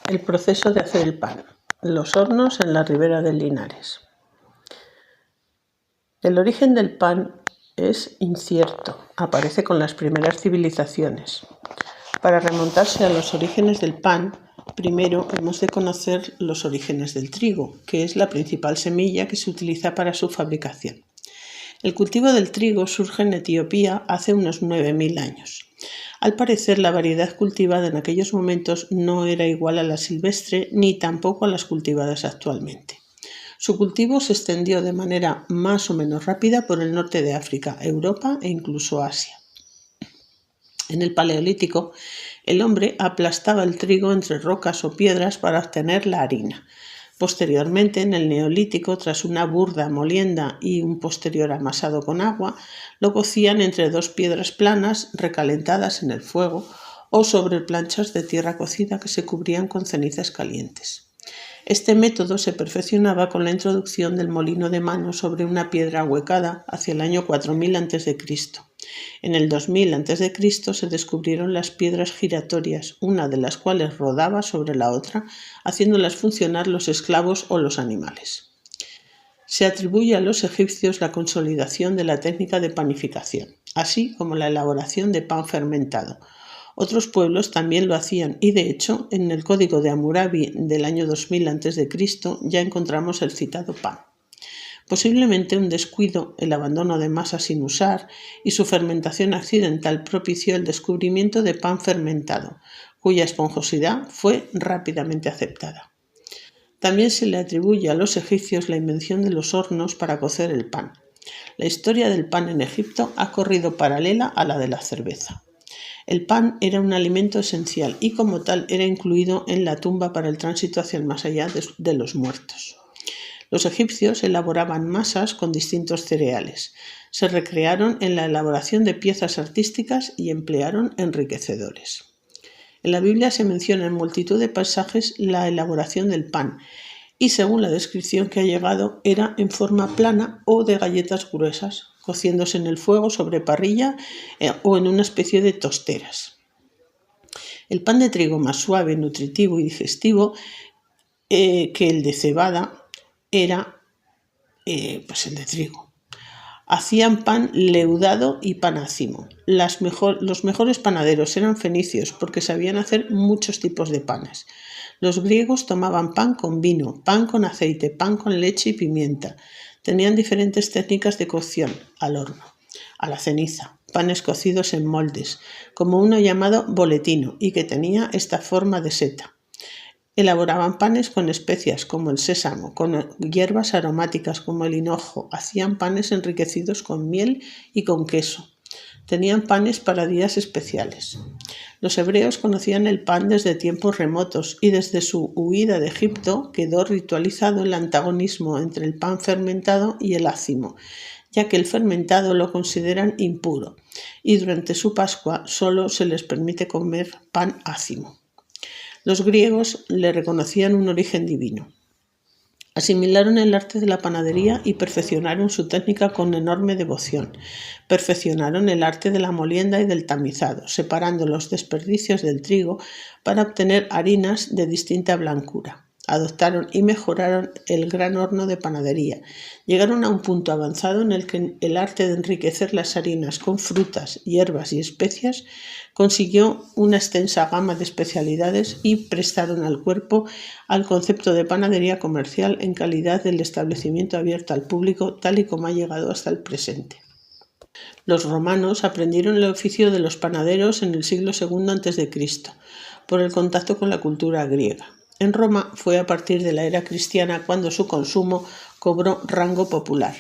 El proceso de hacer el pan. Los hornos en la ribera del Linares. El origen del pan es incierto, aparece con las primeras civilizaciones. Para remontarse a los orígenes del pan, primero hemos de conocer los orígenes del trigo, que es la principal semilla que se utiliza para su fabricación. El cultivo del trigo surge en Etiopía hace unos 9.000 años. Al parecer, la variedad cultivada en aquellos momentos no era igual a la silvestre ni tampoco a las cultivadas actualmente. Su cultivo se extendió de manera más o menos rápida por el norte de África, Europa e incluso Asia. En el Paleolítico, el hombre aplastaba el trigo entre rocas o piedras para obtener la harina. Posteriormente, en el Neolítico, tras una burda molienda y un posterior amasado con agua, lo cocían entre dos piedras planas recalentadas en el fuego o sobre planchas de tierra cocida que se cubrían con cenizas calientes. Este método se perfeccionaba con la introducción del molino de mano sobre una piedra ahuecada hacia el año 4000 a.C. En el 2000 a.C. se descubrieron las piedras giratorias, una de las cuales rodaba sobre la otra, haciéndolas funcionar los esclavos o los animales. Se atribuye a los egipcios la consolidación de la técnica de panificación, así como la elaboración de pan fermentado. Otros pueblos también lo hacían y, de hecho, en el Código de Hammurabi del año 2000 a.C. ya encontramos el citado pan. Posiblemente un descuido, el abandono de masa sin usar y su fermentación accidental propició el descubrimiento de pan fermentado, cuya esponjosidad fue rápidamente aceptada. También se le atribuye a los egipcios la invención de los hornos para cocer el pan. La historia del pan en Egipto ha corrido paralela a la de la cerveza. El pan era un alimento esencial y como tal era incluido en la tumba para el tránsito hacia el más allá de los muertos. Los egipcios elaboraban masas con distintos cereales, se recrearon en la elaboración de piezas artísticas y emplearon enriquecedores. En la Biblia se menciona en multitud de pasajes la elaboración del pan y según la descripción que ha llegado era en forma plana o de galletas gruesas, cociéndose en el fuego sobre parrilla o en una especie de tosteras. El pan de trigo más suave, nutritivo y digestivo que el de cebada era el de trigo. Hacían pan leudado y pan ácimo. Los mejores panaderos eran fenicios porque sabían hacer muchos tipos de panes. Los griegos tomaban pan con vino, pan con aceite, pan con leche y pimienta. Tenían diferentes técnicas de cocción, al horno, a la ceniza, panes cocidos en moldes, como uno llamado boletino y que tenía esta forma de seta. Elaboraban panes con especias como el sésamo, con hierbas aromáticas como el hinojo, hacían panes enriquecidos con miel y con queso. Tenían panes para días especiales. Los hebreos conocían el pan desde tiempos remotos y desde su huida de Egipto quedó ritualizado el antagonismo entre el pan fermentado y el ácimo, ya que el fermentado lo consideran impuro y durante su Pascua solo se les permite comer pan ácimo. Los griegos le reconocían un origen divino. Asimilaron el arte de la panadería y perfeccionaron su técnica con enorme devoción. Perfeccionaron el arte de la molienda y del tamizado, separando los desperdicios del trigo para obtener harinas de distinta blancura. Adoptaron y mejoraron el gran horno de panadería. Llegaron a un punto avanzado en el que el arte de enriquecer las harinas con frutas, hierbas y especias consiguió una extensa gama de especialidades y prestaron al cuerpo al concepto de panadería comercial en calidad del establecimiento abierto al público tal y como ha llegado hasta el presente. Los romanos aprendieron el oficio de los panaderos en el siglo II a.C. por el contacto con la cultura griega. En Roma fue a partir de la era cristiana cuando su consumo cobró rango popular.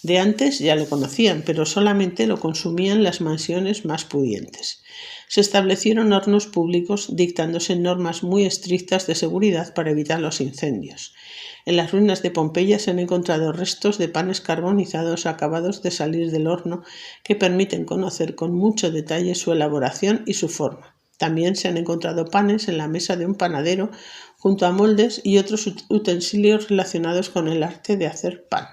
De antes ya lo conocían, pero solamente lo consumían las mansiones más pudientes. Se establecieron hornos públicos dictándose normas muy estrictas de seguridad para evitar los incendios. En las ruinas de Pompeya se han encontrado restos de panes carbonizados acabados de salir del horno que permiten conocer con mucho detalle su elaboración y su forma. También se han encontrado panes en la mesa de un panadero junto a moldes y otros utensilios relacionados con el arte de hacer pan.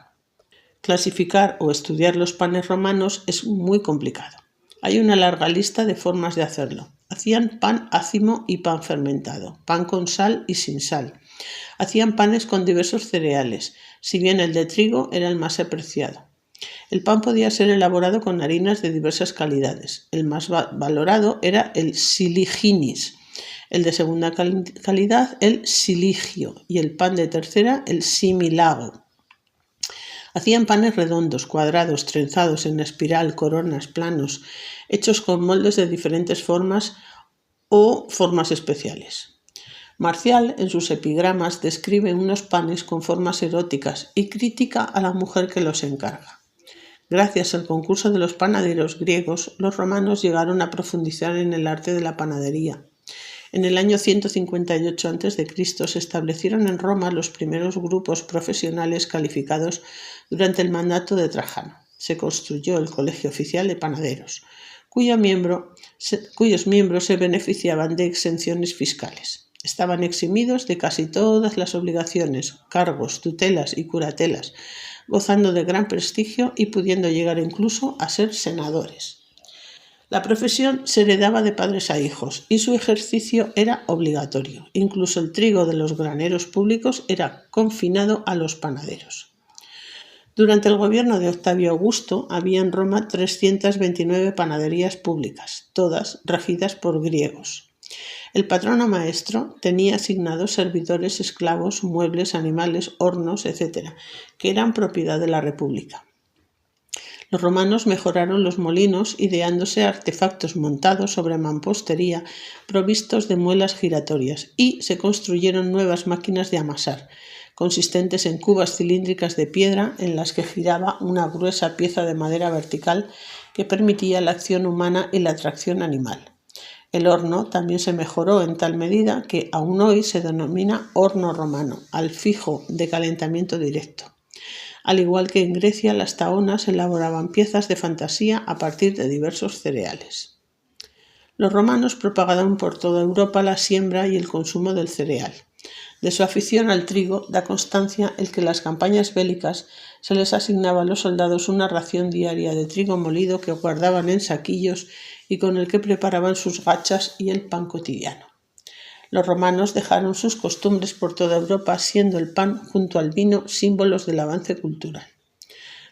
Clasificar o estudiar los panes romanos es muy complicado. Hay una larga lista de formas de hacerlo. Hacían pan ácimo y pan fermentado, pan con sal y sin sal. Hacían panes con diversos cereales, si bien el de trigo era el más apreciado. El pan podía ser elaborado con harinas de diversas calidades. El más valorado era el siliginis, el de segunda calidad el siligio y el pan de tercera el similago. Hacían panes redondos, cuadrados, trenzados en espiral, coronas, planos, hechos con moldes de diferentes formas o formas especiales. Marcial, en sus epigramas, describe unos panes con formas eróticas y critica a la mujer que los encarga. Gracias al concurso de los panaderos griegos, los romanos llegaron a profundizar en el arte de la panadería. En el año 158 a.C. se establecieron en Roma los primeros grupos profesionales calificados durante el mandato de Trajano. Se construyó el Colegio Oficial de Panaderos, cuyos miembros se beneficiaban de exenciones fiscales. Estaban eximidos de casi todas las obligaciones, cargos, tutelas y curatelas, gozando de gran prestigio y pudiendo llegar incluso a ser senadores. La profesión se heredaba de padres a hijos y su ejercicio era obligatorio. Incluso el trigo de los graneros públicos era confinado a los panaderos. Durante el gobierno de Octavio Augusto había en Roma 329 panaderías públicas, todas regidas por griegos. El patrono maestro tenía asignados servidores, esclavos, muebles, animales, hornos, etc., que eran propiedad de la República. Los romanos mejoraron los molinos ideándose artefactos montados sobre mampostería provistos de muelas giratorias y se construyeron nuevas máquinas de amasar, consistentes en cubas cilíndricas de piedra en las que giraba una gruesa pieza de madera vertical que permitía la acción humana y la tracción animal. El horno también se mejoró en tal medida que aún hoy se denomina horno romano, al fijo de calentamiento directo. Al igual que en Grecia, las taonas elaboraban piezas de fantasía a partir de diversos cereales. Los romanos propagaron por toda Europa la siembra y el consumo del cereal. De su afición al trigo da constancia el que en las campañas bélicas se les asignaba a los soldados una ración diaria de trigo molido que guardaban en saquillos y con el que preparaban sus gachas y el pan cotidiano. Los romanos dejaron sus costumbres por toda Europa, siendo el pan junto al vino símbolos del avance cultural.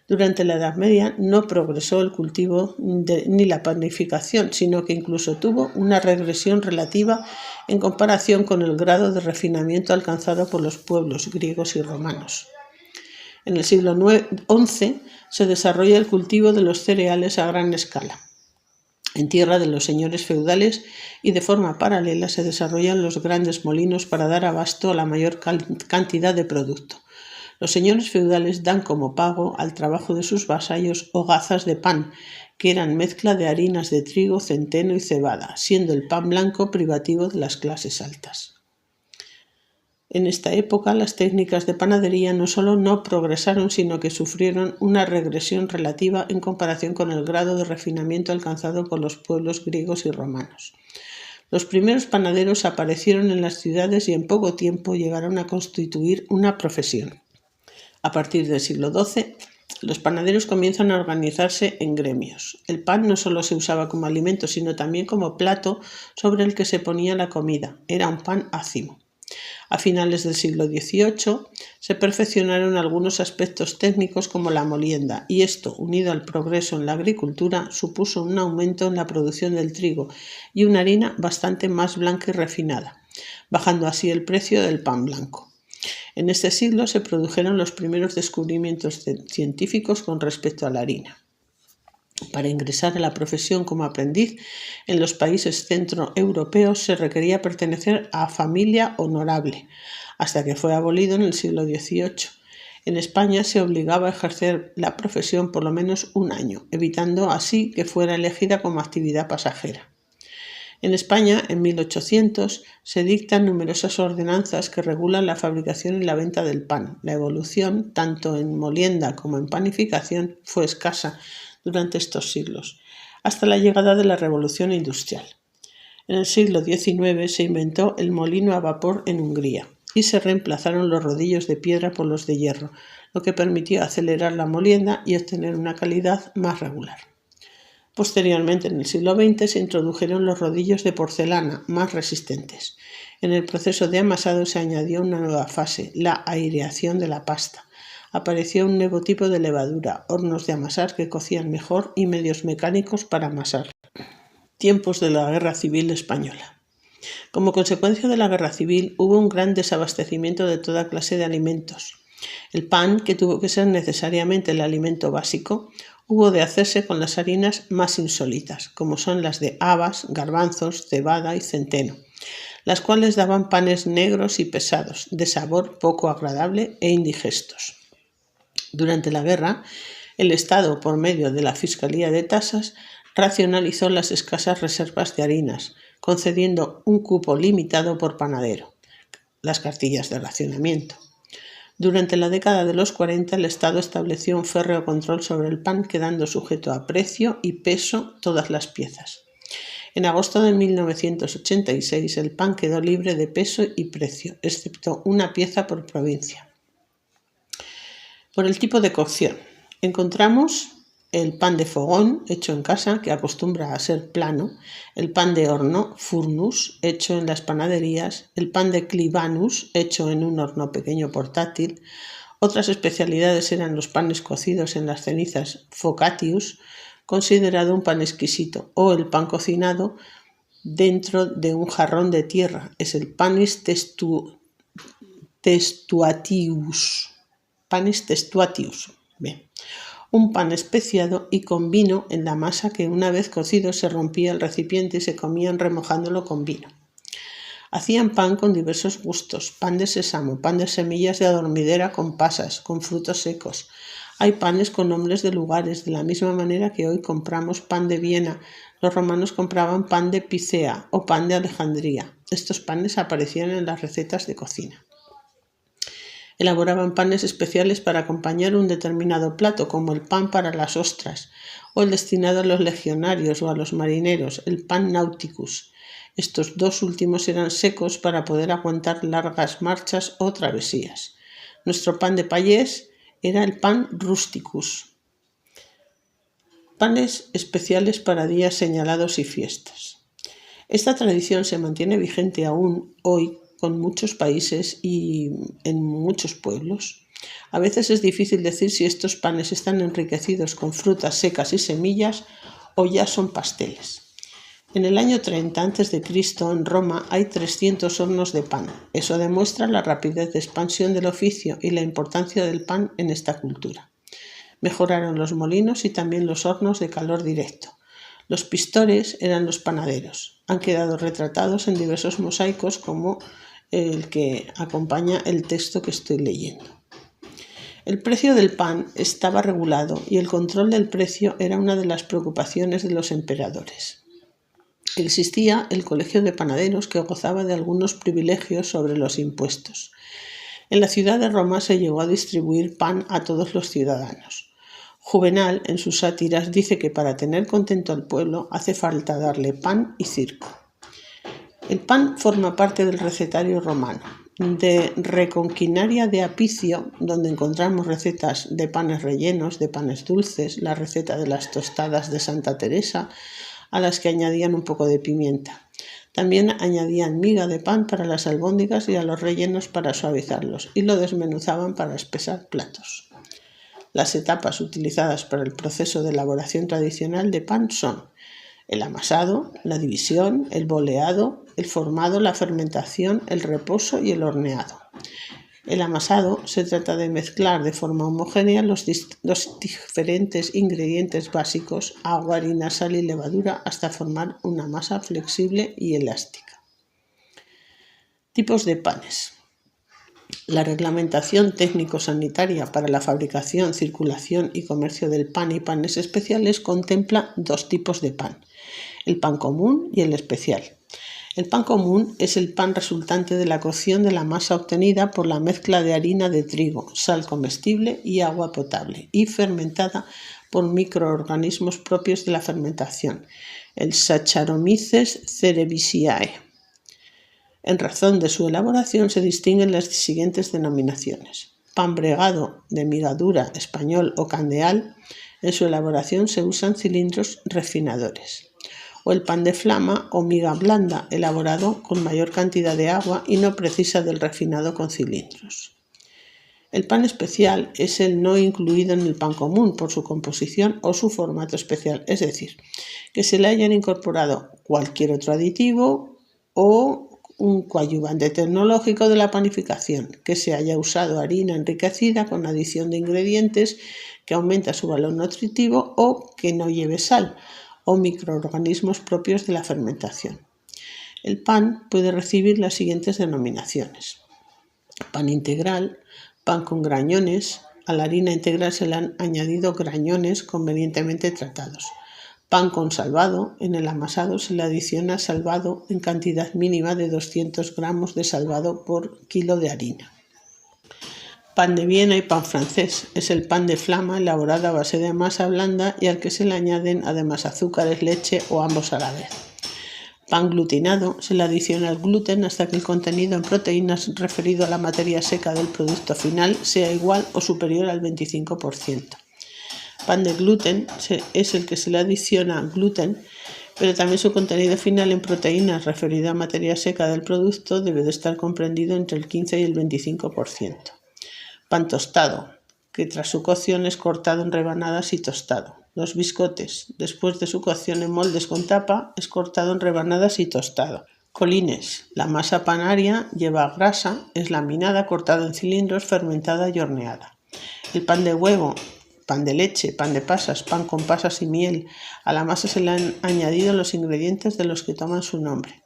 Durante la Edad Media no progresó el cultivo ni la panificación, sino que incluso tuvo una regresión relativa en comparación con el grado de refinamiento alcanzado por los pueblos griegos y romanos. En el siglo XI se desarrolla el cultivo de los cereales a gran escala, en tierra de los señores feudales, y de forma paralela se desarrollan los grandes molinos para dar abasto a la mayor cantidad de producto. Los señores feudales dan como pago al trabajo de sus vasallos hogazas de pan, que eran mezcla de harinas de trigo, centeno y cebada, siendo el pan blanco privativo de las clases altas. En esta época, las técnicas de panadería no solo no progresaron, sino que sufrieron una regresión relativa en comparación con el grado de refinamiento alcanzado por los pueblos griegos y romanos. Los primeros panaderos aparecieron en las ciudades y en poco tiempo llegaron a constituir una profesión. A partir del siglo XII, los panaderos comienzan a organizarse en gremios. El pan no solo se usaba como alimento, sino también como plato sobre el que se ponía la comida. Era un pan ácimo. A finales del siglo XVIII se perfeccionaron algunos aspectos técnicos como la molienda, y esto, unido al progreso en la agricultura, supuso un aumento en la producción del trigo y una harina bastante más blanca y refinada, bajando así el precio del pan blanco. En este siglo se produjeron los primeros descubrimientos científicos con respecto a la harina. Para ingresar a la profesión como aprendiz en los países centroeuropeos se requería pertenecer a familia honorable, hasta que fue abolido en el siglo XVIII. En España se obligaba a ejercer la profesión por lo menos un año, evitando así que fuera elegida como actividad pasajera. En España, en 1800, se dictan numerosas ordenanzas que regulan la fabricación y la venta del pan. La evolución, tanto en molienda como en panificación, fue escasa durante estos siglos, hasta la llegada de la Revolución Industrial. En el siglo XIX se inventó el molino a vapor en Hungría y se reemplazaron los rodillos de piedra por los de hierro, lo que permitió acelerar la molienda y obtener una calidad más regular. Posteriormente, en el siglo XX, se introdujeron los rodillos de porcelana, más resistentes. En el proceso de amasado se añadió una nueva fase, la aireación de la pasta. Apareció un nuevo tipo de levadura, hornos de amasar que cocían mejor y medios mecánicos para amasar. Tiempos de la Guerra Civil Española. Como consecuencia de la Guerra Civil, hubo un gran desabastecimiento de toda clase de alimentos. El pan, que tuvo que ser necesariamente el alimento básico, hubo de hacerse con las harinas más insólitas, como son las de habas, garbanzos, cebada y centeno, las cuales daban panes negros y pesados, de sabor poco agradable e indigestos. Durante la guerra, el Estado, por medio de la Fiscalía de Tasas, racionalizó las escasas reservas de harinas, concediendo un cupo limitado por panadero, las cartillas de racionamiento. Durante la década de los 40, el Estado estableció un férreo control sobre el pan, quedando sujeto a precio y peso todas las piezas. En agosto de 1986, el pan quedó libre de peso y precio, excepto una pieza por provincia. Por el tipo de cocción, encontramos el pan de fogón, hecho en casa, que acostumbra a ser plano, el pan de horno, furnus, hecho en las panaderías, el pan de clibanus, hecho en un horno pequeño portátil. Otras especialidades eran los panes cocidos en las cenizas, focatius, considerado un pan exquisito, o el pan cocinado dentro de un jarrón de tierra, es el panis testuatius. Panis testuatius. Bien. Un pan especiado y con vino en la masa que una vez cocido se rompía el recipiente y se comían remojándolo con vino. Hacían pan con diversos gustos, pan de sésamo, pan de semillas de adormidera con pasas, con frutos secos. Hay panes con nombres de lugares, de la misma manera que hoy compramos pan de Viena. Los romanos compraban pan de Picea o pan de Alejandría. Estos panes aparecían en las recetas de cocina. Elaboraban panes especiales para acompañar un determinado plato, como el pan para las ostras, o el destinado a los legionarios o a los marineros, el pan nauticus. Estos dos últimos eran secos para poder aguantar largas marchas o travesías. Nuestro pan de payés era el pan rusticus. Panes especiales para días señalados y fiestas. Esta tradición se mantiene vigente aún hoy con muchos países y en muchos pueblos. A veces es difícil decir si estos panes están enriquecidos con frutas secas y semillas o ya son pasteles. En el año 30 a.C., en Roma, hay 300 hornos de pan. Eso demuestra la rapidez de expansión del oficio y la importancia del pan en esta cultura. Mejoraron los molinos y también los hornos de calor directo. Los pistores eran los panaderos. Han quedado retratados en diversos mosaicos como el que acompaña el texto que estoy leyendo. El precio del pan estaba regulado y el control del precio era una de las preocupaciones de los emperadores. Existía el colegio de panaderos que gozaba de algunos privilegios sobre los impuestos. En la ciudad de Roma se llegó a distribuir pan a todos los ciudadanos. Juvenal, en sus sátiras, dice que para tener contento al pueblo hace falta darle pan y circo. El pan forma parte del recetario romano. De Reconquinaria de Apicio, donde encontramos recetas de panes rellenos, de panes dulces, la receta de las tostadas de Santa Teresa, a las que añadían un poco de pimienta. También añadían miga de pan para las albóndigas y a los rellenos para suavizarlos, y lo desmenuzaban para espesar platos. Las etapas utilizadas para el proceso de elaboración tradicional de pan son el amasado, la división, el boleado, el formado, la fermentación, el reposo y el horneado. El amasado se trata de mezclar de forma homogénea los diferentes ingredientes básicos, agua, harina, sal y levadura, hasta formar una masa flexible y elástica. Tipos de panes. La reglamentación técnico-sanitaria para la fabricación, circulación y comercio del pan y panes especiales contempla dos tipos de pan, el pan común y el especial. El pan común es el pan resultante de la cocción de la masa obtenida por la mezcla de harina de trigo, sal comestible y agua potable, y fermentada por microorganismos propios de la fermentación, el Saccharomyces cerevisiae. En razón de su elaboración se distinguen las siguientes denominaciones: pan bregado de miga dura, español o candeal, En su elaboración se usan cilindros refinadores. O el pan de flama o miga blanda, elaborado con mayor cantidad de agua y no precisa del refinado con cilindros. El pan especial es el no incluido en el pan común por su composición o su formato especial, es decir, que se le hayan incorporado cualquier otro aditivo o un coadyuvante tecnológico de la panificación, que se haya usado harina enriquecida con adición de ingredientes que aumenta su valor nutritivo o que no lleve sal o microorganismos propios de la fermentación. El pan puede recibir las siguientes denominaciones: pan integral, pan con grañones. A la harina integral se le han añadido grañones convenientemente tratados. Pan con salvado. En el amasado se le adiciona salvado en cantidad mínima de 200 gramos de salvado por kilo de harina. Pan de Viena y pan francés. Es el pan de flama elaborado a base de masa blanda y al que se le añaden además azúcares, leche o ambos a la vez. Pan glutinado. Se le adiciona el gluten hasta que el contenido en proteínas referido a la materia seca del producto final sea igual o superior al 25%. Pan de gluten es el que se le adiciona gluten, pero también su contenido final en proteínas referido a materia seca del producto debe de estar comprendido entre el 15 y el 25%. Pan tostado, que tras su cocción es cortado en rebanadas y tostado. Los biscotes, después de su cocción en moldes con tapa, es cortado en rebanadas y tostado. Colines, la masa panaria lleva grasa, es laminada, cortada en cilindros, fermentada y horneada. El pan de huevo, pan de leche, pan de pasas, pan con pasas y miel. A la masa se le han añadido los ingredientes de los que toman su nombre.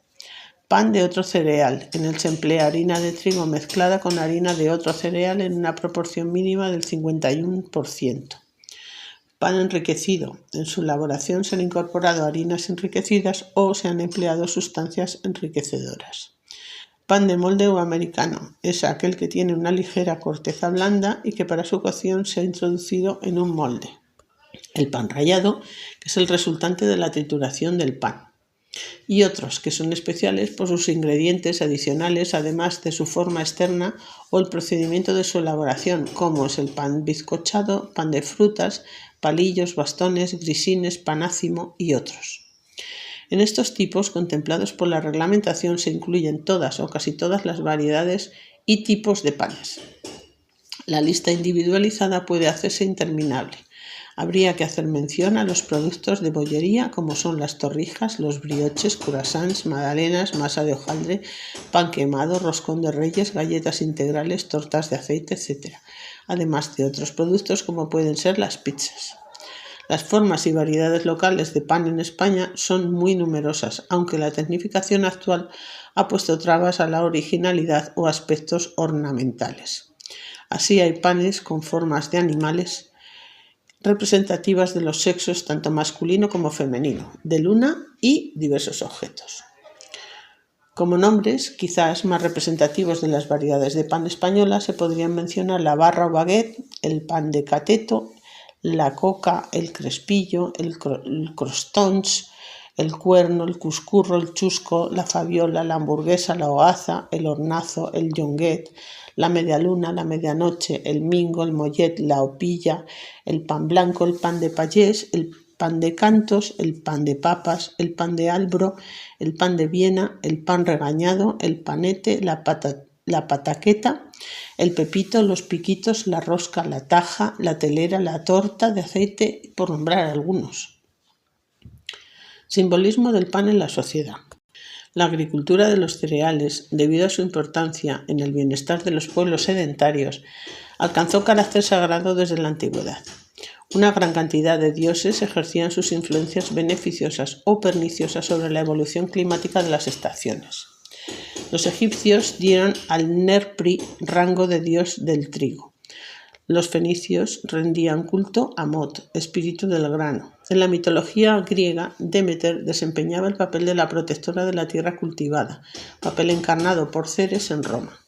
Pan de otro cereal. En él se emplea harina de trigo mezclada con harina de otro cereal en una proporción mínima del 51%. Pan enriquecido. En su elaboración se han incorporado harinas enriquecidas o se han empleado sustancias enriquecedoras. Pan de molde o americano. Es aquel que tiene una ligera corteza blanda y que para su cocción se ha introducido en un molde. El pan rallado, que es el resultante de la trituración del pan. Y otros que son especiales por sus ingredientes adicionales, además de su forma externa o el procedimiento de su elaboración, como es el pan bizcochado, pan de frutas, palillos, bastones, grisines, panácimo y otros. En estos tipos contemplados por la reglamentación se incluyen todas o casi todas las variedades y tipos de panes. La lista individualizada puede hacerse interminable. Habría que hacer mención a los productos de bollería como son las torrijas, los brioches, croissants, magdalenas, masa de hojaldre, pan quemado, roscón de reyes, galletas integrales, tortas de aceite, etc. Además de otros productos como pueden ser las pizzas. Las formas y variedades locales de pan en España son muy numerosas, aunque la tecnificación actual ha puesto trabas a la originalidad o aspectos ornamentales. Así hay panes con formas de animales representativas de los sexos tanto masculino como femenino, de luna y diversos objetos. Como nombres quizás más representativos de las variedades de pan española se podrían mencionar la barra o baguette, el pan de cateto, la coca, el crespillo, el crostons, el cuerno, el cuscurro, el chusco, la fabiola, la hamburguesa, la hogaza, el hornazo, el jonguet, la medialuna, la medianoche, el mingo, el mollet, la opilla, el pan blanco, el pan de payés, el pan de cantos, el pan de papas, el pan de albro, el pan de Viena, el pan regañado, el panete, la pataqueta, el pepito, los piquitos, la rosca, la taja, la telera, la torta de aceite, por nombrar algunos. Simbolismo del pan en la sociedad. La agricultura de los cereales, debido a su importancia en el bienestar de los pueblos sedentarios, alcanzó carácter sagrado desde la antigüedad. Una gran cantidad de dioses ejercían sus influencias beneficiosas o perniciosas sobre la evolución climática de las estaciones. Los egipcios dieron al Nerpri rango de dios del trigo. Los fenicios rendían culto a Mot, espíritu del grano. En la mitología griega, Demeter desempeñaba el papel de la protectora de la tierra cultivada, papel encarnado por Ceres en Roma.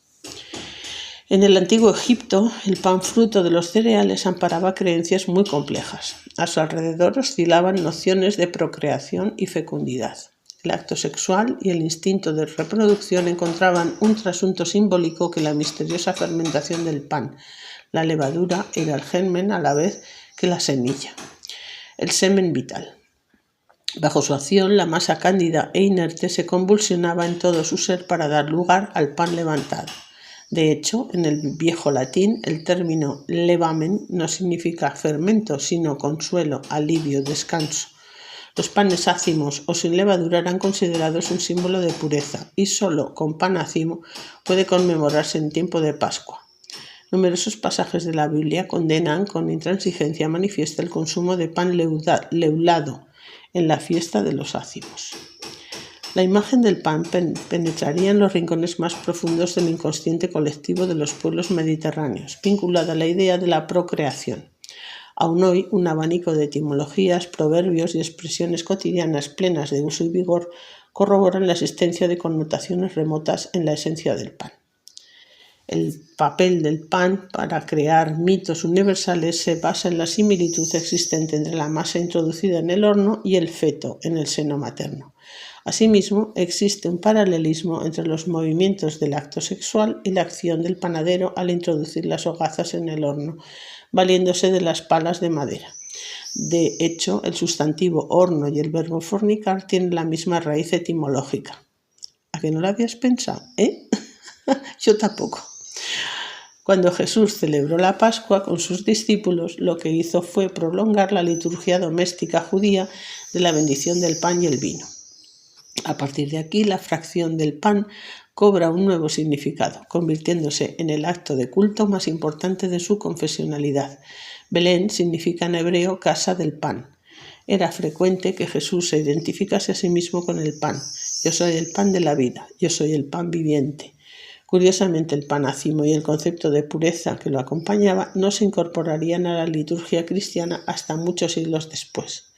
En el antiguo Egipto, el pan fruto de los cereales amparaba creencias muy complejas. A su alrededor oscilaban nociones de procreación y fecundidad. El acto sexual y el instinto de reproducción encontraban un trasunto simbólico que la misteriosa fermentación del pan. La levadura era el germen a la vez que la semilla. el semen vital. Bajo su acción, la masa cándida e inerte se convulsionaba en todo su ser para dar lugar al pan levantado. De hecho, en el viejo latín, el término levamen no significa fermento, sino consuelo, alivio, descanso. Los panes ácimos o sin levadura eran considerados un símbolo de pureza y solo con pan ácimo puede conmemorarse en tiempo de Pascua. Numerosos pasajes de la Biblia condenan con intransigencia manifiesta el consumo de pan leudado en la fiesta de los ácimos. La imagen del pan penetraría en los rincones más profundos del inconsciente colectivo de los pueblos mediterráneos, vinculada a la idea de la procreación. Aún hoy, un abanico de etimologías, proverbios y expresiones cotidianas plenas de uso y vigor corroboran la existencia de connotaciones remotas en la esencia del pan. El papel del pan para crear mitos universales se basa en la similitud existente entre la masa introducida en el horno y el feto en el seno materno. Asimismo, existe un paralelismo entre los movimientos del acto sexual y la acción del panadero al introducir las hogazas en el horno, valiéndose de las palas de madera. De hecho, el sustantivo horno y el verbo fornicar tienen la misma raíz etimológica. ¿A que no lo habías pensado, Yo tampoco. Cuando Jesús celebró la Pascua con sus discípulos, lo que hizo fue prolongar la liturgia doméstica judía de la bendición del pan y el vino. A partir de aquí, la fracción del pan cobra un nuevo significado, convirtiéndose en el acto de culto más importante de su confesionalidad. Belén significa en hebreo casa del pan. Era frecuente que Jesús se identificase a sí mismo con el pan. Yo soy el pan de la vida, yo soy el pan viviente. Curiosamente, el pan ácimo y el concepto de pureza que lo acompañaba no se incorporarían a la liturgia cristiana hasta muchos siglos después.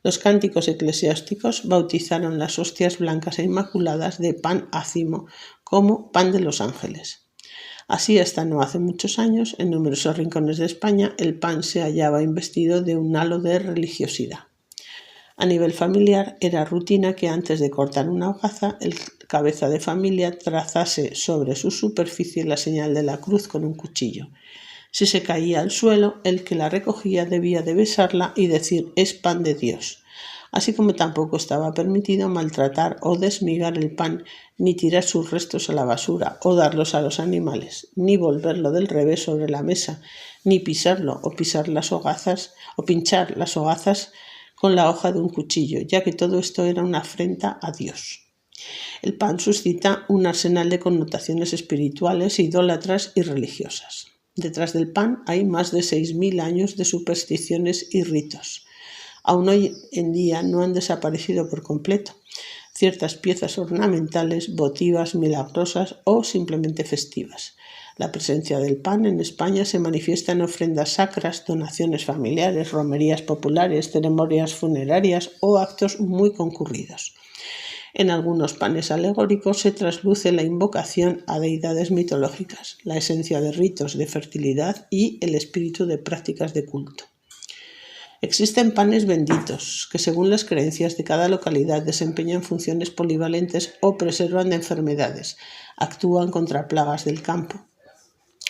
Los cánticos eclesiásticos bautizaron las hostias blancas e inmaculadas de pan ácimo como pan de los ángeles. Así, hasta no hace muchos años, en numerosos rincones de España, el pan se hallaba investido de un halo de religiosidad. A nivel familiar, era rutina que antes de cortar una hogaza, el cabeza de familia trazase sobre su superficie la señal de la cruz con un cuchillo. Si se caía al suelo, el que la recogía debía de besarla y decir «es pan de Dios», así como tampoco estaba permitido maltratar o desmigar el pan, ni tirar sus restos a la basura o darlos a los animales, ni volverlo del revés sobre la mesa, ni pisarlo o pinchar las hogazas con la hoja de un cuchillo, ya que todo esto era una afrenta a Dios. El pan suscita un arsenal de connotaciones espirituales, idólatras y religiosas. Detrás del pan hay más de 6.000 años de supersticiones y ritos. Aún hoy en día no han desaparecido por completo ciertas piezas ornamentales, votivas, milagrosas o simplemente festivas. La presencia del pan en España se manifiesta en ofrendas sacras, donaciones familiares, romerías populares, ceremonias funerarias o actos muy concurridos. En algunos panes alegóricos se trasluce la invocación a deidades mitológicas, la esencia de ritos de fertilidad y el espíritu de prácticas de culto. Existen panes benditos, que según las creencias de cada localidad desempeñan funciones polivalentes o preservan de enfermedades, actúan contra plagas del campo,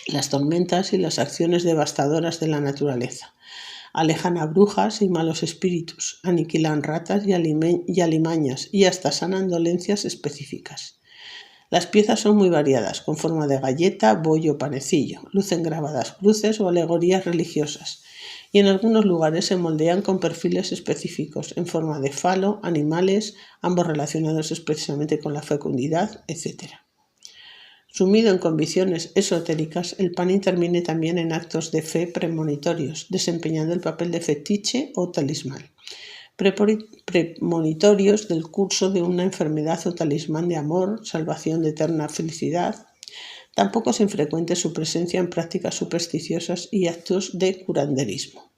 las tormentas y las acciones devastadoras de la naturaleza. Alejan a brujas y malos espíritus, aniquilan ratas y alimañas y hasta sanan dolencias específicas. Las piezas son muy variadas, con forma de galleta, bollo o panecillo, lucen grabadas cruces o alegorías religiosas, y en algunos lugares se moldean con perfiles específicos, en forma de falo, animales, ambos relacionados expresamente con la fecundidad, etc. Sumido en convicciones esotéricas, el pan interviene también en actos de fe premonitorios, desempeñando el papel de fetiche o talismán. Premonitorios del curso de una enfermedad o talismán de amor, salvación de eterna felicidad. Tampoco es infrecuente su presencia en prácticas supersticiosas y actos de curanderismo.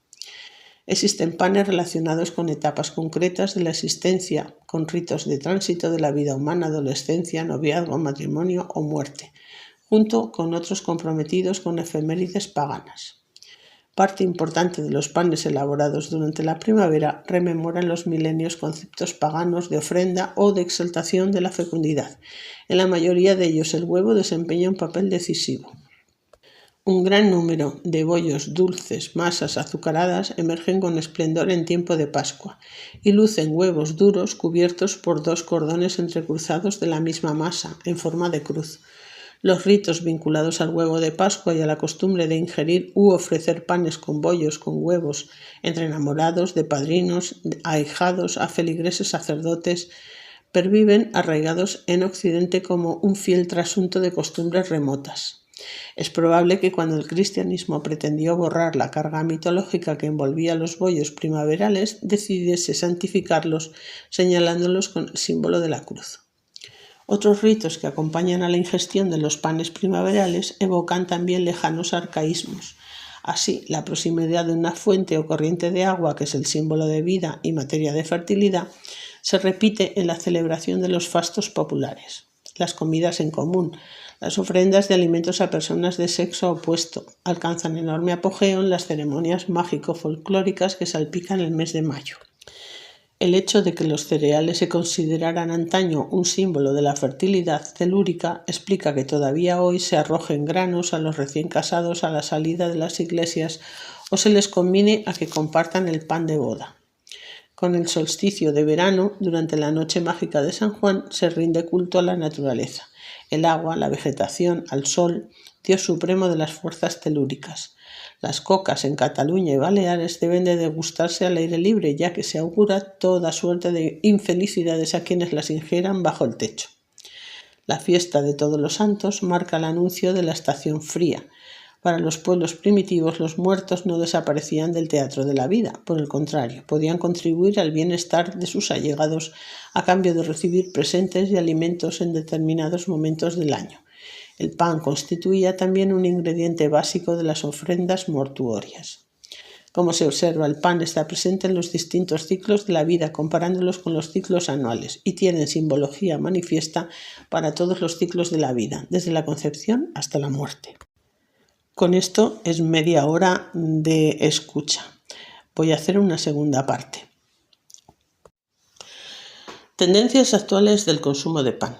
Existen panes relacionados con etapas concretas de la existencia, con ritos de tránsito de la vida humana, adolescencia, noviazgo, matrimonio o muerte, junto con otros comprometidos con efemérides paganas. Parte importante de los panes elaborados durante la primavera rememoran los milenios conceptos paganos de ofrenda o de exaltación de la fecundidad. En la mayoría de ellos el huevo desempeña un papel decisivo. Un gran número de bollos dulces, masas azucaradas emergen con esplendor en tiempo de Pascua y lucen huevos duros cubiertos por dos cordones entrecruzados de la misma masa, en forma de cruz. Los ritos vinculados al huevo de Pascua y a la costumbre de ingerir u ofrecer panes con bollos, con huevos, entre enamorados, de padrinos, ahijados, a feligreses, sacerdotes, perviven arraigados en Occidente como un fiel trasunto de costumbres remotas. Es probable que cuando el cristianismo pretendió borrar la carga mitológica que envolvía los bollos primaverales, decidiese santificarlos señalándolos con el símbolo de la cruz. Otros ritos que acompañan a la ingestión de los panes primaverales evocan también lejanos arcaísmos. Así, la proximidad de una fuente o corriente de agua, que es el símbolo de vida y materia de fertilidad, se repite en la celebración de los fastos populares. Las comidas en común, las ofrendas de alimentos a personas de sexo opuesto, alcanzan enorme apogeo en las ceremonias mágico-folclóricas que salpican el mes de mayo. El hecho de que los cereales se consideraran antaño un símbolo de la fertilidad telúrica explica que todavía hoy se arrojen granos a los recién casados a la salida de las iglesias o se les convine a que compartan el pan de boda. Con el solsticio de verano, durante la noche mágica de San Juan, se rinde culto a la naturaleza, el agua, la vegetación, al sol, Dios supremo de las fuerzas telúricas. Las cocas en Cataluña y Baleares deben de degustarse al aire libre, ya que se augura toda suerte de infelicidades a quienes las ingieran bajo el techo. La fiesta de Todos los Santos marca el anuncio de la estación fría. Para los pueblos primitivos, los muertos no desaparecían del teatro de la vida, por el contrario, podían contribuir al bienestar de sus allegados a cambio de recibir presentes y alimentos en determinados momentos del año. El pan constituía también un ingrediente básico de las ofrendas mortuorias. Como se observa, el pan está presente en los distintos ciclos de la vida, comparándolos con los ciclos anuales, y tiene simbología manifiesta para todos los ciclos de la vida, desde la concepción hasta la muerte. Con esto es media hora de escucha. Voy a hacer una segunda parte. Tendencias actuales del consumo de pan.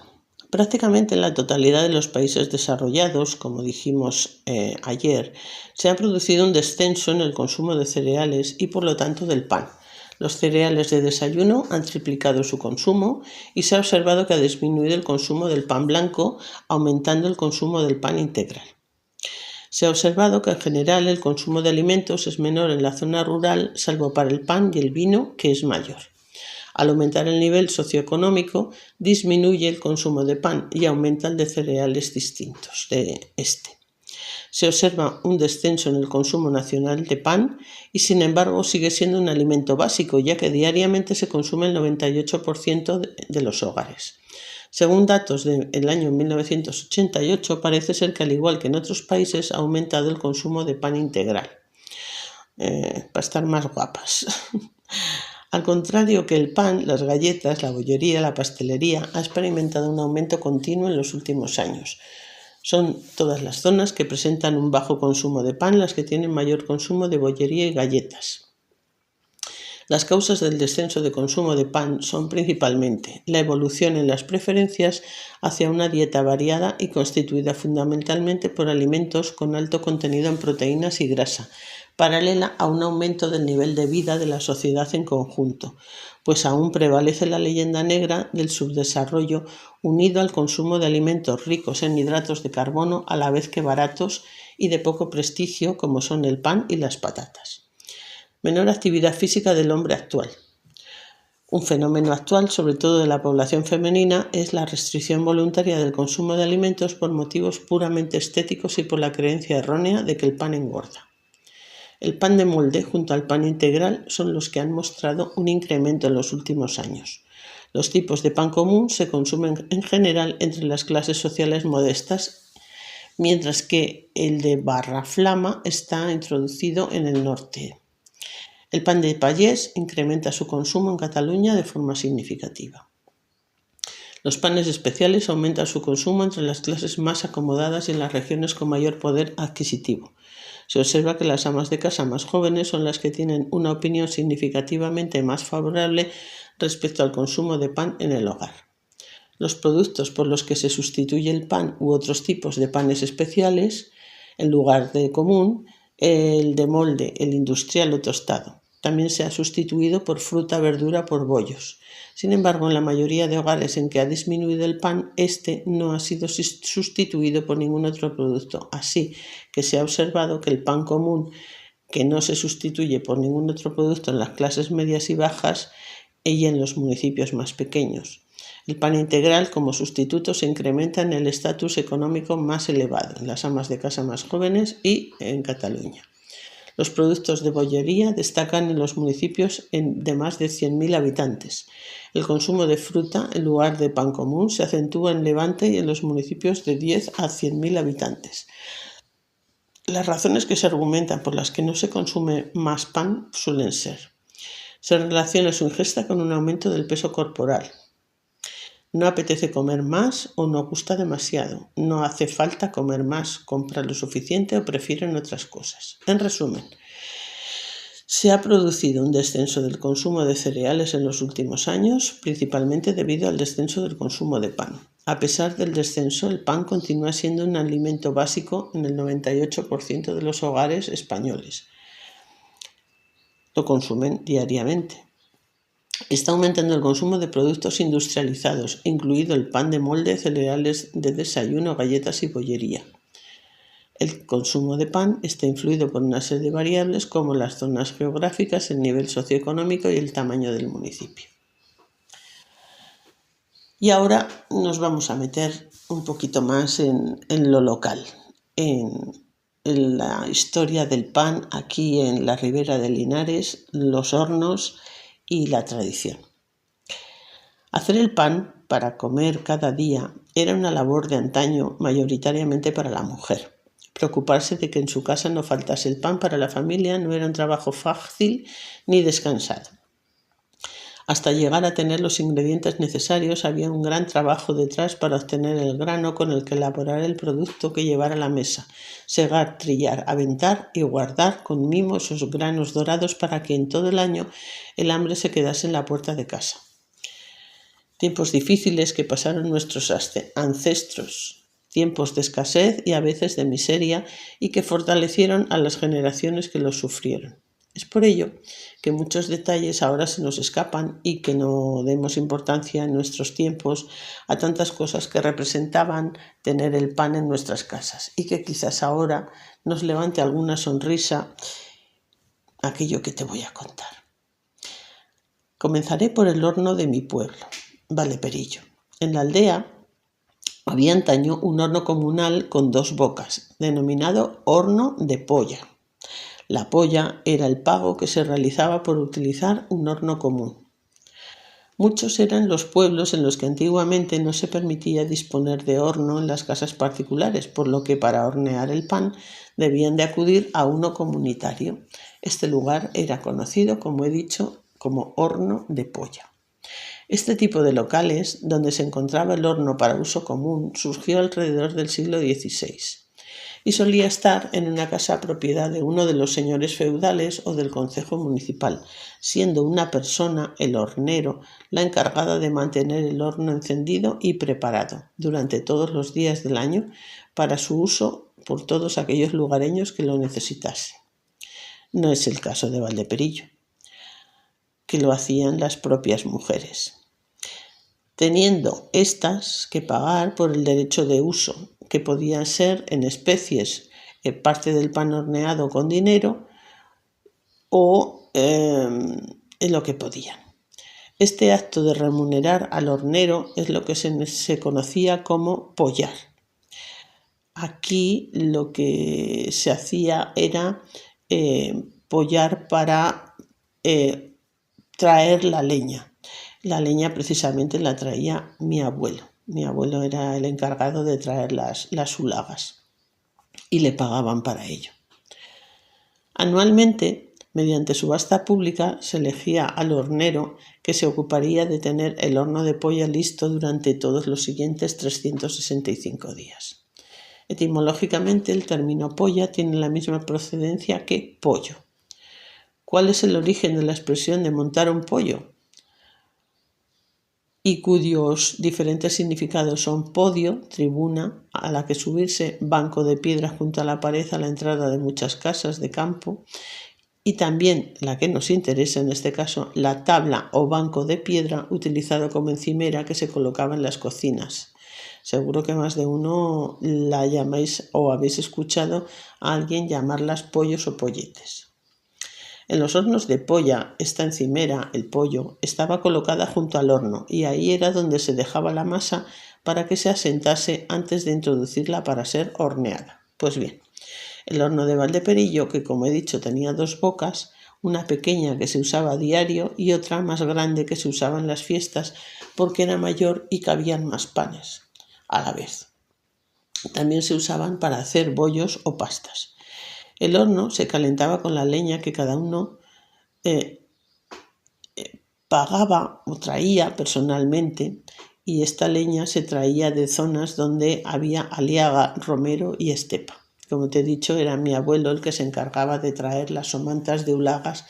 Prácticamente en la totalidad de los países desarrollados, como dijimos ayer, se ha producido un descenso en el consumo de cereales y por lo tanto del pan. Los cereales de desayuno han triplicado su consumo y se ha observado que ha disminuido el consumo del pan blanco, aumentando el consumo del pan integral. Se ha observado que en general el consumo de alimentos es menor en la zona rural, salvo para el pan y el vino, que es mayor. Al aumentar el nivel socioeconómico, disminuye el consumo de pan y aumenta el de cereales distintos de este. Se observa un descenso en el consumo nacional de pan y, sin embargo, sigue siendo un alimento básico, ya que diariamente se consume el 98% de los hogares. Según datos del año 1988, parece ser que, al igual que en otros países, ha aumentado el consumo de pan integral, para estar más guapas. Al contrario que el pan, las galletas, la bollería, la pastelería ha experimentado un aumento continuo en los últimos años. Son todas las zonas que presentan un bajo consumo de pan las que tienen mayor consumo de bollería y galletas. Las causas del descenso de consumo de pan son principalmente la evolución en las preferencias hacia una dieta variada y constituida fundamentalmente por alimentos con alto contenido en proteínas y grasa, paralela a un aumento del nivel de vida de la sociedad en conjunto, pues aún prevalece la leyenda negra del subdesarrollo unido al consumo de alimentos ricos en hidratos de carbono a la vez que baratos y de poco prestigio como son el pan y las patatas. Menor actividad física del hombre actual. Un fenómeno actual, sobre todo de la población femenina, es la restricción voluntaria del consumo de alimentos por motivos puramente estéticos y por la creencia errónea de que el pan engorda. El pan de molde junto al pan integral son los que han mostrado un incremento en los últimos años. Los tipos de pan común se consumen en general entre las clases sociales modestas, mientras que el de barra flama está introducido en el norte. El pan de payés incrementa su consumo en Cataluña de forma significativa. Los panes especiales aumentan su consumo entre las clases más acomodadas y en las regiones con mayor poder adquisitivo. Se observa que las amas de casa más jóvenes son las que tienen una opinión significativamente más favorable respecto al consumo de pan en el hogar. Los productos por los que se sustituye el pan u otros tipos de panes especiales En lugar de común, el de molde, el industrial o tostado. También se ha sustituido por fruta, verdura, por bollos. Sin embargo, en la mayoría de hogares en que ha disminuido el pan, este no ha sido sustituido por ningún otro producto. Así que se ha observado que el pan común, que no se sustituye por ningún otro producto en las clases medias y bajas y en los municipios más pequeños. El pan integral como sustituto se incrementa en el estatus económico más elevado, en las amas de casa más jóvenes y en Cataluña. Los productos de bollería destacan en los municipios de más de 100.000 habitantes. El consumo de fruta, en lugar de pan común, se acentúa en Levante y en los municipios de 10 a 100.000 habitantes. Las razones que se argumentan por las que no se consume más pan suelen ser: se relaciona su ingesta con un aumento del peso corporal, no apetece comer más o no gusta demasiado, no hace falta comer más, compra lo suficiente o prefieren otras cosas. En resumen, se ha producido un descenso del consumo de cereales en los últimos años, principalmente debido al descenso del consumo de pan. A pesar del descenso, el pan continúa siendo un alimento básico en el 98% de los hogares españoles. Lo consumen diariamente. Está aumentando el consumo de productos industrializados, incluido el pan de molde, cereales de desayuno, galletas y bollería. El consumo de pan está influido por una serie de variables como las zonas geográficas, el nivel socioeconómico y el tamaño del municipio. Y ahora nos vamos a meter un poquito más en lo local, en la historia del pan aquí en la Ribera de Linares, los hornos y la tradición. Hacer el pan para comer cada día era una labor de antaño mayoritariamente para la mujer. Preocuparse de que en su casa no faltase el pan para la familia no era un trabajo fácil ni descansado. Hasta llegar a tener los ingredientes necesarios había un gran trabajo detrás para obtener el grano con el que elaborar el producto que llevar a la mesa, segar, trillar, aventar y guardar con mimo esos granos dorados para que en todo el año el hambre se quedase en la puerta de casa. Tiempos difíciles que pasaron nuestros ancestros, tiempos de escasez y a veces de miseria y que fortalecieron a las generaciones que los sufrieron. Es por ello que muchos detalles ahora se nos escapan y que no demos importancia en nuestros tiempos a tantas cosas que representaban tener el pan en nuestras casas y que quizás ahora nos levante alguna sonrisa aquello que te voy a contar. Comenzaré por el horno de mi pueblo, Valdeperillo. En la aldea había antaño un horno comunal con 2 bocas, denominado horno de polla. La polla era el pago que se realizaba por utilizar un horno común. Muchos eran los pueblos en los que antiguamente no se permitía disponer de horno en las casas particulares, por lo que para hornear el pan debían de acudir a uno comunitario. Este lugar era conocido, como he dicho, como horno de polla. Este tipo de locales, donde se encontraba el horno para uso común, surgió alrededor del siglo XVI y solía estar en una casa propiedad de uno de los señores feudales o del concejo municipal, siendo una persona, el hornero, la encargada de mantener el horno encendido y preparado durante todos los días del año para su uso por todos aquellos lugareños que lo necesitasen. No es el caso de Valdeperillo, que lo hacían las propias mujeres, teniendo éstas que pagar por el derecho de uso, que podía ser en especies, parte del pan horneado con dinero o en lo que podían. Este acto de remunerar al hornero es lo que se conocía como pollar. Aquí lo que se hacía era pollar para traer la leña. La leña precisamente la traía mi abuelo. Mi abuelo era el encargado de traer las ulagas y le pagaban para ello. Anualmente, mediante subasta pública, se elegía al hornero que se ocuparía de tener el horno de polla listo durante todos los siguientes 365 días. Etimológicamente, el término polla tiene la misma procedencia que pollo. ¿Cuál es el origen de la expresión de montar un pollo? y cuyos diferentes significados son podio, tribuna a la que subirse, banco de piedra junto a la pared a la entrada de muchas casas de campo, y también la que nos interesa en este caso, la tabla o banco de piedra utilizado como encimera que se colocaba en las cocinas. Seguro que más de uno la llamáis o habéis escuchado a alguien llamarlas pollos o polletes. En los hornos de polla, esta encimera, el pollo, estaba colocada junto al horno y ahí era donde se dejaba la masa para que se asentase antes de introducirla para ser horneada. Pues bien, el horno de Valdeperillo, que como he dicho tenía dos bocas, una pequeña que se usaba a diario y otra más grande que se usaba en las fiestas porque era mayor y cabían más panes a la vez. También se usaban para hacer bollos o pastas. El horno se calentaba con la leña que cada uno pagaba o traía personalmente, y esta leña se traía de zonas donde había aliaga, romero y estepa. Como te he dicho, era mi abuelo el que se encargaba de traer las somantas de ulagas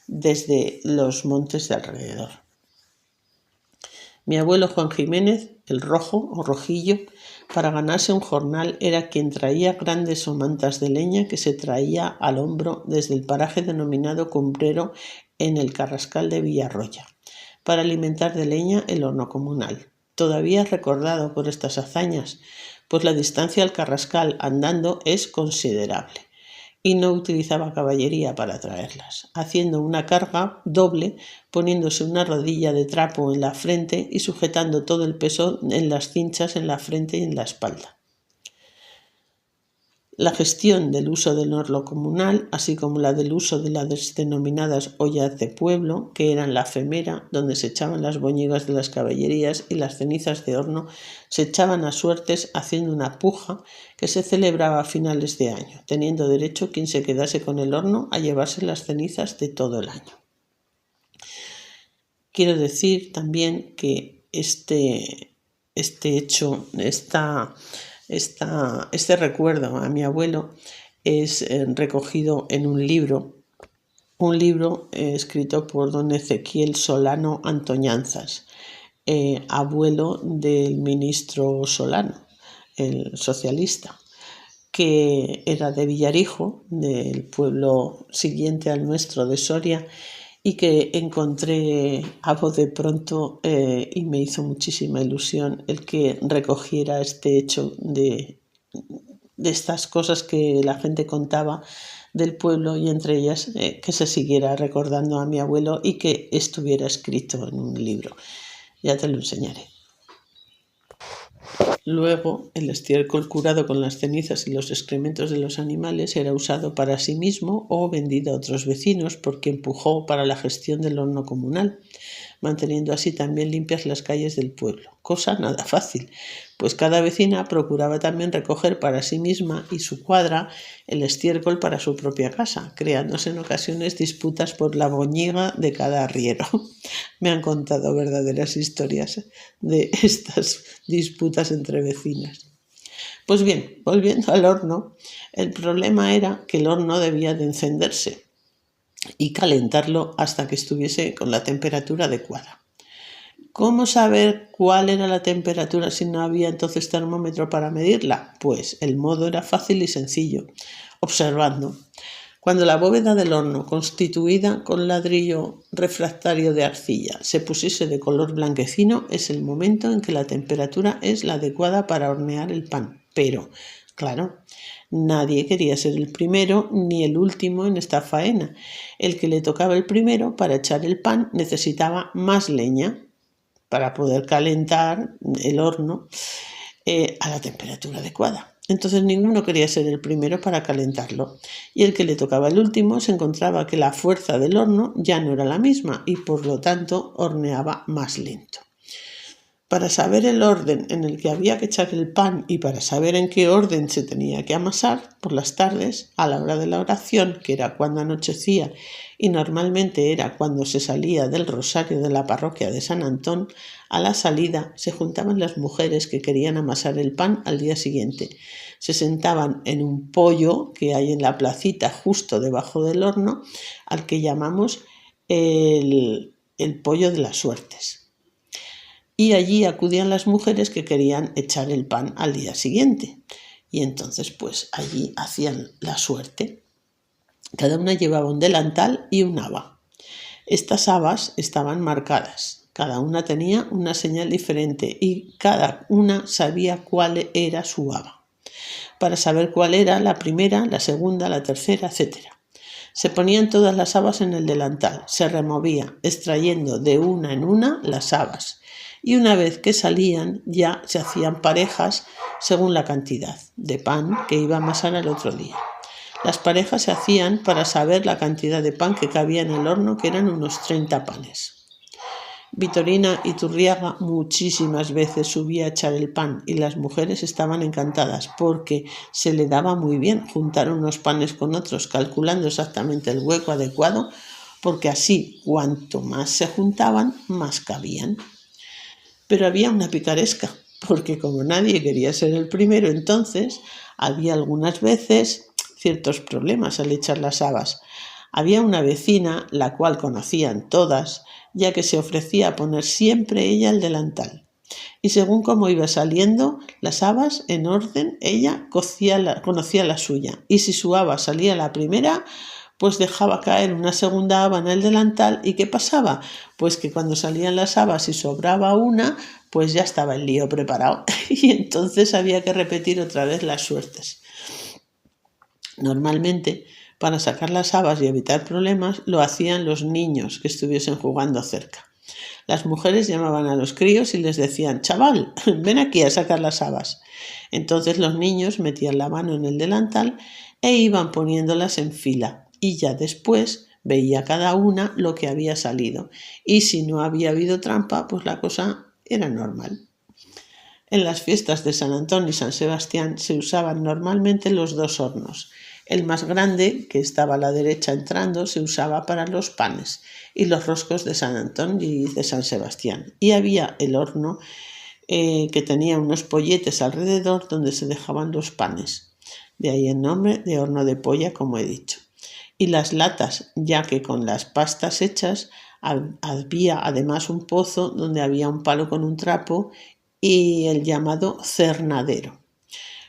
desde los montes de alrededor. Mi abuelo Juan Jiménez, el Rojo o Rojillo, para ganarse un jornal era quien traía grandes somantas de leña que se traía al hombro desde el paraje denominado Cumbrero en el Carrascal de Villarroya, para alimentar de leña el horno comunal. Todavía recordado por estas hazañas, pues la distancia al Carrascal andando es considerable, y no utilizaba caballería para traerlas, haciendo una carga doble, poniéndose una rodilla de trapo en la frente y sujetando todo el peso en las cinchas en la frente y en la espalda. La gestión del uso del horno comunal, así como la del uso de las denominadas ollas de pueblo, que eran la femera, donde se echaban las boñigas de las caballerías, y las cenizas de horno se echaban a suertes haciendo una puja que se celebraba a finales de año, teniendo derecho quien se quedase con el horno a llevarse las cenizas de todo el año. Quiero decir también que este hecho, este recuerdo a mi abuelo es recogido en un libro escrito por don Ezequiel Solano Antoñanzas, abuelo del ministro Solano, el socialista, que era de Villarijo, del pueblo siguiente al nuestro de Soria, y que encontré a voz de pronto y me hizo muchísima ilusión el que recogiera este hecho de estas cosas que la gente contaba del pueblo, y entre ellas que se siguiera recordando a mi abuelo y que estuviera escrito en un libro. Ya te lo enseñaré. Luego, el estiércol curado con las cenizas y los excrementos de los animales era usado para sí mismo o vendido a otros vecinos, porque empujó para la gestión del horno comunal, manteniendo así también limpias las calles del pueblo. Cosa nada fácil, pues cada vecina procuraba también recoger para sí misma y su cuadra el estiércol para su propia casa, creándose en ocasiones disputas por la boñiga de cada arriero. Me han contado verdaderas historias de estas disputas entre vecinas. Pues bien, volviendo al horno, el problema era que el horno debía de encenderse y calentarlo hasta que estuviese con la temperatura adecuada. ¿Cómo saber cuál era la temperatura si no había entonces termómetro para medirla? Pues el modo era fácil y sencillo, observando. Cuando la bóveda del horno, constituida con ladrillo refractario de arcilla, se pusiese de color blanquecino, es el momento en que la temperatura es la adecuada para hornear el pan. Pero, claro, nadie quería ser el primero ni el último en esta faena. El que le tocaba el primero para echar el pan necesitaba más leña para poder calentar el horno a la temperatura adecuada. Entonces ninguno quería ser el primero para calentarlo, y el que le tocaba el último se encontraba que la fuerza del horno ya no era la misma y por lo tanto horneaba más lento. Para saber el orden en el que había que echar el pan y para saber en qué orden se tenía que amasar, por las tardes, a la hora de la oración, que era cuando anochecía y normalmente era cuando se salía del rosario de la parroquia de San Antón, a la salida se juntaban las mujeres que querían amasar el pan al día siguiente. Se sentaban en un poyo que hay en la placita justo debajo del horno, al que llamamos el poyo de las suertes. y allí acudían las mujeres que querían echar el pan al día siguiente. Y entonces pues allí hacían la suerte. Cada una llevaba un delantal y un haba. Estas habas estaban marcadas. Cada una tenía una señal diferente y cada una sabía cuál era su haba, para saber cuál era la primera, la segunda, la tercera, etc. Se ponían todas las habas en el delantal, se removía, extrayendo de una en una las habas, y una vez que salían ya se hacían parejas según la cantidad de pan que iba a amasar al otro día. Las parejas se hacían para saber la cantidad de pan que cabía en el horno, que eran unos 30 panes. Vitorina Iturriaga muchísimas veces subía a echar el pan y las mujeres estaban encantadas porque se le daba muy bien juntar unos panes con otros, calculando exactamente el hueco adecuado, porque así cuanto más se juntaban, más cabían. Pero había una picaresca, porque como nadie quería ser el primero, entonces había algunas veces ciertos problemas al echar las habas. Había una vecina, la cual conocían todas, ya que se ofrecía a poner siempre ella el delantal. Y según cómo iba saliendo las habas en orden, ella conocía la suya. Y si su haba salía la primera, pues dejaba caer una segunda haba en el delantal. ¿Y qué pasaba? Pues que cuando salían las habas y sobraba una, pues ya estaba el lío preparado. Y entonces había que repetir otra vez las suertes. Normalmente, para sacar las habas y evitar problemas, lo hacían los niños que estuviesen jugando cerca. Las mujeres llamaban a los críos y les decían: «Chaval, ven aquí a sacar las habas». Entonces los niños metían la mano en el delantal e iban poniéndolas en fila, y ya después veía cada una lo que había salido. Y si no había habido trampa, pues la cosa era normal. En las fiestas de San Antón y San Sebastián se usaban normalmente los dos hornos. El más grande, que estaba a la derecha entrando, se usaba para los panes y los roscos de San Antón y de San Sebastián. Y había el horno que tenía unos polletes alrededor donde se dejaban los panes. De ahí el nombre de horno de polla, como he dicho. Y las latas, ya que con las pastas hechas había además un pozo donde había un palo con un trapo y el llamado cernadero.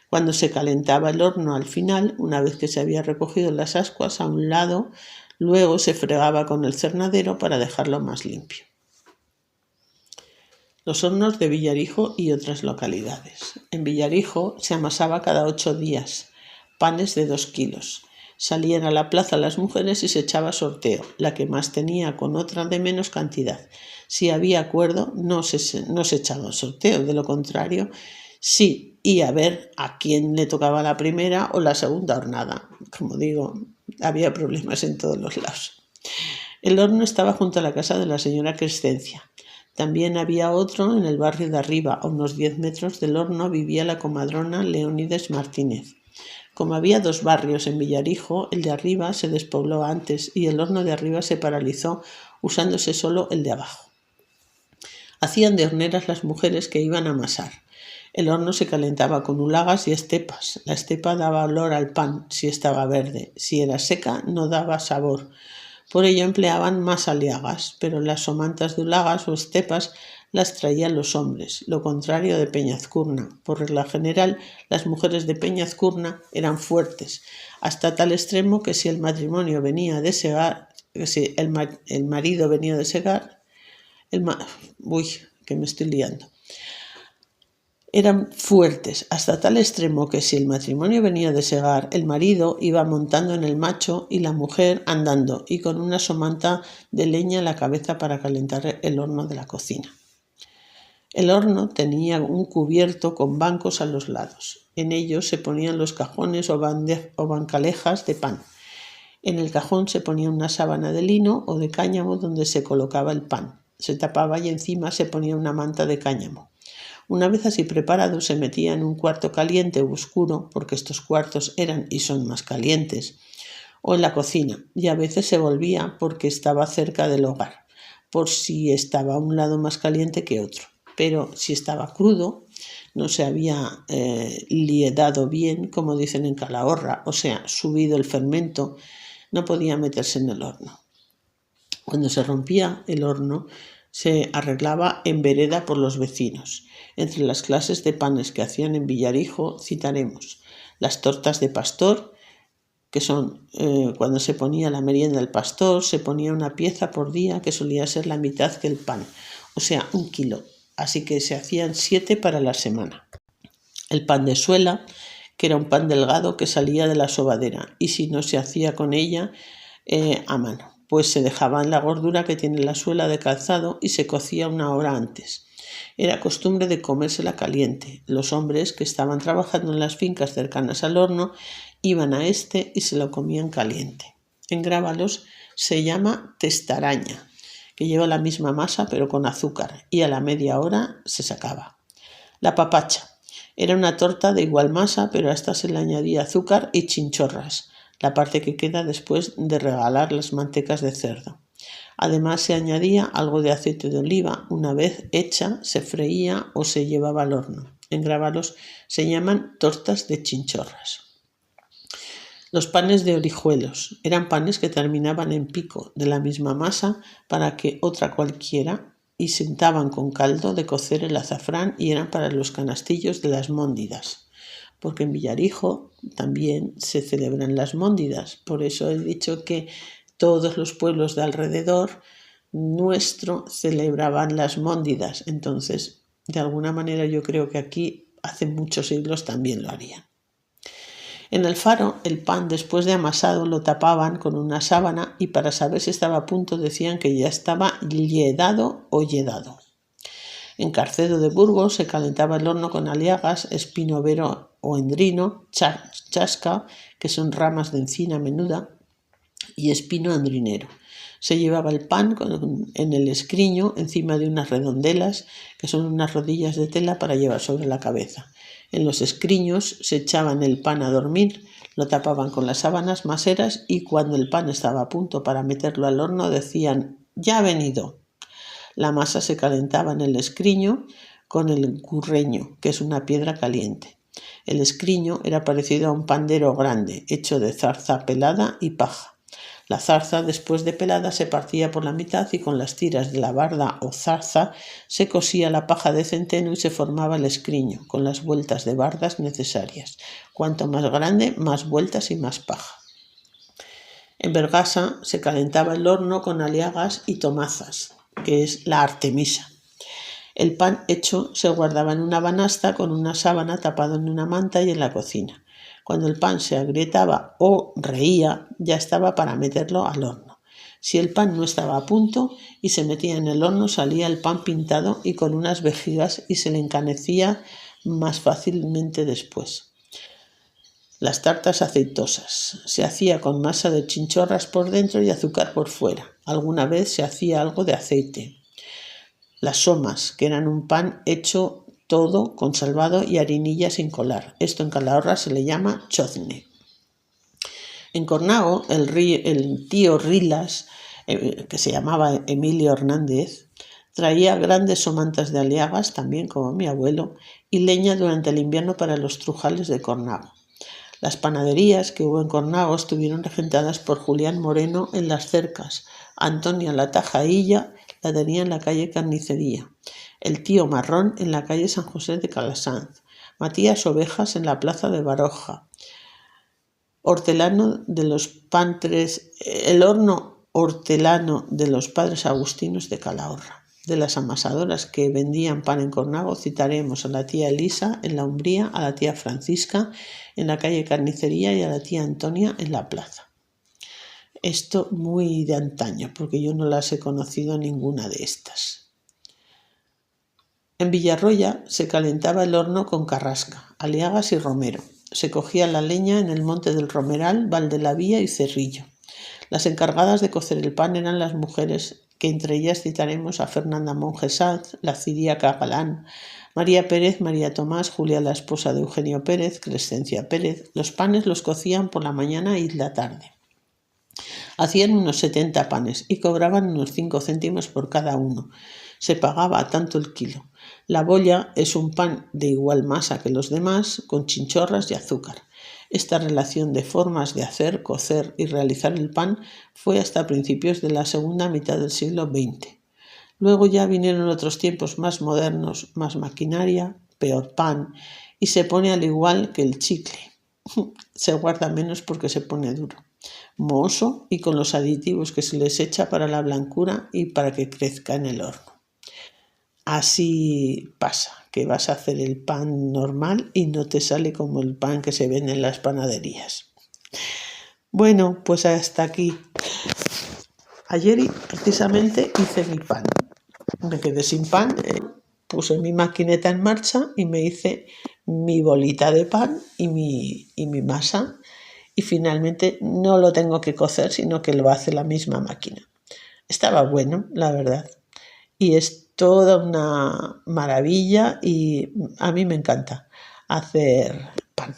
Cuando se calentaba el horno al final, una vez que se había recogido las ascuas a un lado, luego se fregaba con el cernadero para dejarlo más limpio. Los hornos de Villarijo y otras localidades. En Villarijo se amasaba cada 8 días, panes de 2 kilos. Salían a la plaza las mujeres y se echaba sorteo, la que más tenía con otra de menos cantidad. Si había acuerdo, no se echaba sorteo, de lo contrario, sí, y a ver a quién le tocaba la primera o la segunda hornada. Como digo, había problemas en todos los lados. El horno estaba junto a la casa de la señora Crescencia. También había otro en el barrio de arriba. A unos 10 metros del horno vivía la comadrona Leónides Martínez. Como había 2 barrios en Villarijo, el de arriba se despobló antes y el horno de arriba se paralizó, usándose solo el de abajo. Hacían de horneras las mujeres que iban a amasar. El horno se calentaba con ulagas y estepas. La estepa daba olor al pan si estaba verde. Si era seca, no daba sabor. Por ello empleaban más aliagas, pero las somantas de ulagas o estepas las traían los hombres, lo contrario de Peñazcurna. Por regla general, las mujeres de Peñazcurna eran fuertes, hasta tal extremo que si el matrimonio venía de segar, si el marido venía de segar, que me estoy liando. Eran fuertes hasta tal extremo que si el matrimonio venía de segar, el marido iba montando en el macho y la mujer andando y con una somanta de leña en la cabeza para calentar el horno de la cocina. El horno tenía un cubierto con bancos a los lados. En ellos se ponían los cajones o bancalejas de pan. En el cajón se ponía una sábana de lino o de cáñamo donde se colocaba el pan. Se tapaba y encima se ponía una manta de cáñamo. Una vez así preparado, se metía en un cuarto caliente o oscuro, porque estos cuartos eran y son más calientes, o en la cocina, y a veces se volvía porque estaba cerca del hogar, por si estaba a un lado más caliente que otro. Pero si estaba crudo, no se había liedado bien, como dicen en Calahorra, o sea, subido el fermento, no podía meterse en el horno. Cuando se rompía el horno, se arreglaba en vereda por los vecinos. Entre las clases de panes que hacían en Villarijo citaremos las tortas de pastor, que son cuando se ponía la merienda del pastor, se ponía una pieza por día que solía ser la mitad que el pan, o sea, 1 kilo, así que se hacían 7 para la semana. El pan de suela, que era un pan delgado que salía de la sobadera, y si no se hacía con ella a mano, pues se dejaba en la gordura que tiene la suela de calzado y se cocía 1 hora antes. Era costumbre de comérsela caliente. Los hombres que estaban trabajando en las fincas cercanas al horno iban a este y se lo comían caliente. En Grábalos se llama testaraña, que lleva la misma masa pero con azúcar, y a la media hora se sacaba. La papacha era una torta de igual masa, pero a esta se le añadía azúcar y chinchorras, la parte que queda después de regalar las mantecas de cerdo. Además se añadía algo de aceite de oliva. Una vez hecha se freía o se llevaba al horno. En Grábalos se llaman tortas de chinchorras. Los panes de orijuelos eran panes que terminaban en pico de la misma masa para que otra cualquiera y se untaban con caldo de cocer el azafrán y eran para los canastillos de las móndidas, porque en Villarijo también se celebran las móndidas. Por eso he dicho que todos los pueblos de alrededor nuestro celebraban las móndidas. Entonces, de alguna manera yo creo que aquí hace muchos siglos también lo harían. En el faro, el pan después de amasado lo tapaban con una sábana y para saber si estaba a punto decían que ya estaba lledado o lledado. En Carcedo de Burgos se calentaba el horno con aliagas, espinovero o endrino, chasca, que son ramas de encina menuda, y espino andrinero. Se llevaba el pan en el escriño encima de unas redondelas, que son unas rodillas de tela para llevar sobre la cabeza. En los escriños se echaban el pan a dormir, lo tapaban con las sábanas maseras y cuando el pan estaba a punto para meterlo al horno decían «ya ha venido». La masa se calentaba en el escriño con el curreño, que es una piedra caliente. El escriño era parecido a un pandero grande, hecho de zarza pelada y paja. La zarza, después de pelada, se partía por la mitad y con las tiras de la barda o zarza se cosía la paja de centeno y se formaba el escriño, con las vueltas de bardas necesarias. Cuanto más grande, más vueltas y más paja. En Bergasa se calentaba el horno con aliagas y tomazas, que es la artemisa. El pan hecho se guardaba en una banasta con una sábana tapado en una manta y en la cocina. Cuando el pan se agrietaba o reía, ya estaba para meterlo al horno. Si el pan no estaba a punto y se metía en el horno, salía el pan pintado y con unas vejigas y se le encanecía más fácilmente después. Las tartas aceitosas. Se hacía con masa de chinchorras por dentro y azúcar por fuera. Alguna vez se hacía algo de aceite. Las somas, que eran un pan hecho todo con salvado y harinilla sin colar. Esto en Calahorra se le llama chozne. En Cornago, el tío Rilas, que se llamaba Emilio Hernández, traía grandes somantas de aliagas, también como mi abuelo, y leña durante el invierno para los trujales de Cornago. Las panaderías que hubo en Cornago estuvieron regentadas por Julián Moreno en las cercas. Antonia la Tajailla la tenía en la calle Carnicería. El tío Marrón en la calle San José de Calasanz. Matías Ovejas en la plaza de Baroja. Hortelano de los Pantres, el horno hortelano de los padres agustinos de Calahorra. De las amasadoras que vendían pan en Cornago citaremos a la tía Elisa en la Umbría, a la tía Francisca en la calle Carnicería y a la tía Antonia en la plaza. Esto muy de antaño, porque yo no las he conocido ninguna de estas. En Villarroya se calentaba el horno con carrasca, aliagas y romero. Se cogía la leña en el monte del Romeral, Valdelavía y Cerrillo. Las encargadas de cocer el pan eran las mujeres, que entre ellas citaremos a Fernanda Monge Sanz, la ciríaca Galán, María Pérez, María Tomás, Julia la esposa de Eugenio Pérez, Crescencia Pérez. Los panes los cocían por la mañana y la tarde. Hacían unos 70 panes y cobraban unos 5 céntimos por cada uno. Se pagaba a tanto el kilo. La bolla es un pan de igual masa que los demás, con chinchorras y azúcar. Esta relación de formas de hacer, cocer y realizar el pan fue hasta principios de la segunda mitad del siglo XX. Luego ya vinieron otros tiempos más modernos, más maquinaria, peor pan, y se pone al igual que el chicle. Se guarda menos porque se pone duro, mohoso y con los aditivos que se les echa para la blancura y para que crezca en el horno. Así pasa, que vas a hacer el pan normal y no te sale como el pan que se vende en las panaderías. Bueno, pues hasta aquí. Ayer precisamente hice mi pan. Me quedé sin pan, puse mi maquineta en marcha y me hice mi bolita de pan y mi masa. Y finalmente no lo tengo que cocer, sino que lo hace la misma máquina. Estaba bueno, la verdad. Y es toda una maravilla y a mí me encanta hacer pan.